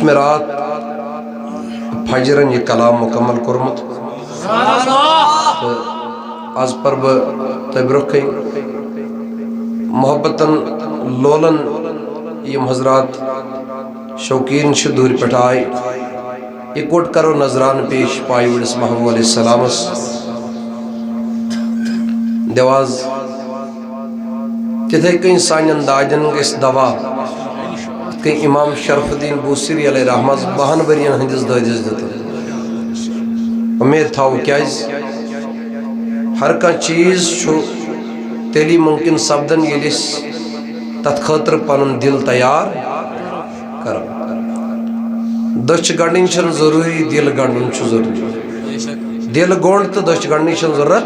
رات فجرن یہ کلام مکمل کرمت آز پر تبرکی محبتاً لولن یم حضرات شوقین دور پہ آئی اکوٹ کرو نظران پیش پائی وڑس محبوب علیہ السلام دیواز تتھے کئی سانین داجن اس دوا کئی امام شرف الدین بوسری علیہ رحمت بہن برین ہندس دادس دیتا امید تھاو کیاز ہر کان چیز چھو تیلی ممکن سبدن یلیس تت خاطر پنن دل تیار کرو دچ گنڈن چھن ضروری دل گنڈن چھ ضروری دل گونڈ تو دچ گنڈن چھن ضرورت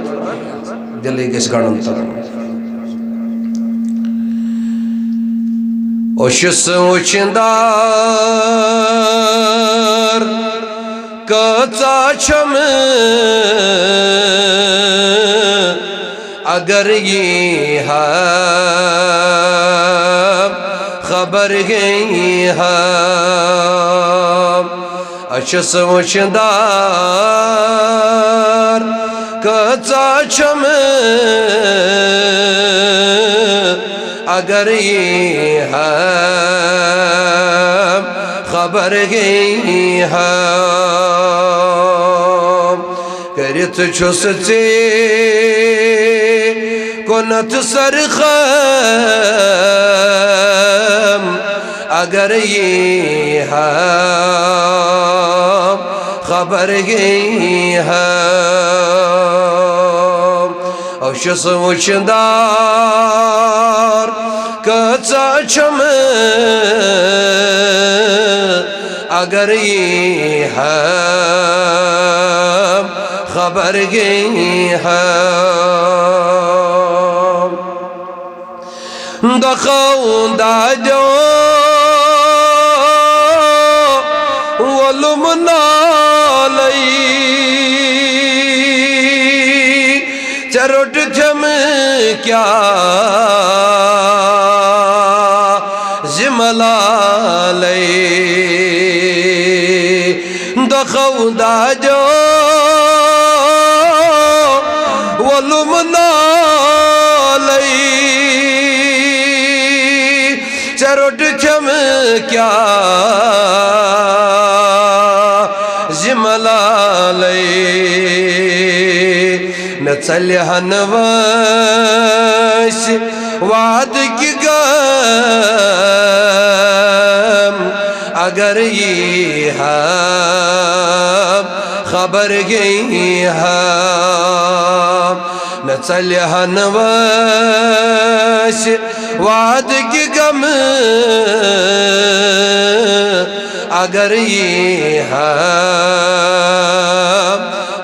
دل گس گنڈن تر اوشس وچندار کچا چھم اگر یہ ہے خبر گئی ہے اشس وچندار کچا چھم اگر یہ ہے خبر گئی ہے کرت چھس ژے کنت سرخم اگر یہ ہے خبر گئی ہے اوشس وچندار کچا چھم اگر یہ ہے خبر گئی ہے دخون داجو ولم نالی چروٹ جم کیا زملالی دخون داجو ولم نالی چروٹ چھم کیا زملالی میں چلیہن ویس وعد کی گم اگر یہ ہے خبر گئی ہے میں چلیہن ویس وعد کی غم اگر یہ ہے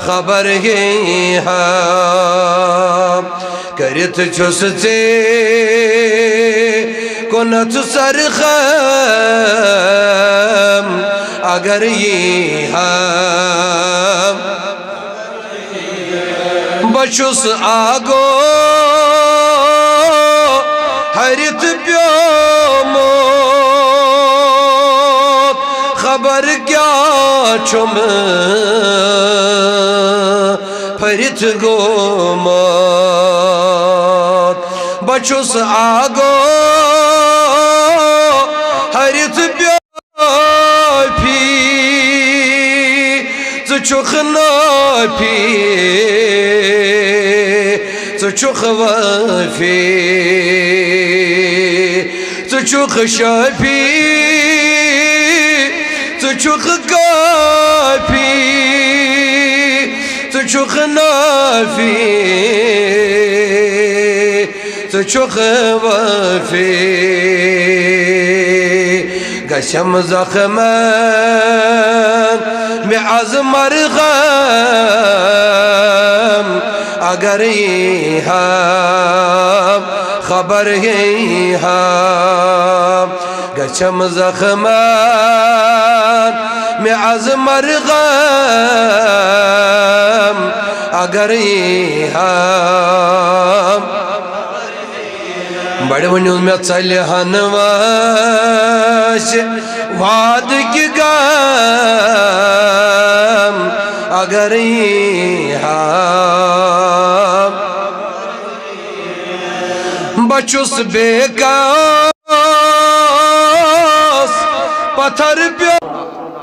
خبر گئی ہے کرت چھس ژے کنت سرخم اگر یہ ہے بچس آگو ہرت پیوموت خبر کیا چھم پھرت گوموت بچس آگو ہرت پیوپی چچخ ناپی چچخ وفی چچخ شافی چچخ کافی چچخ نافی چچخ وفی گشم زخمن میں از مرغم اگر یہ ہے خبر گئی ہے گشم زخمن میں از مرغم اگر یہ ہے بڑے ونیوں میں چلیہن واش واد کی گام اگر بچس بے کاس پتھر پہ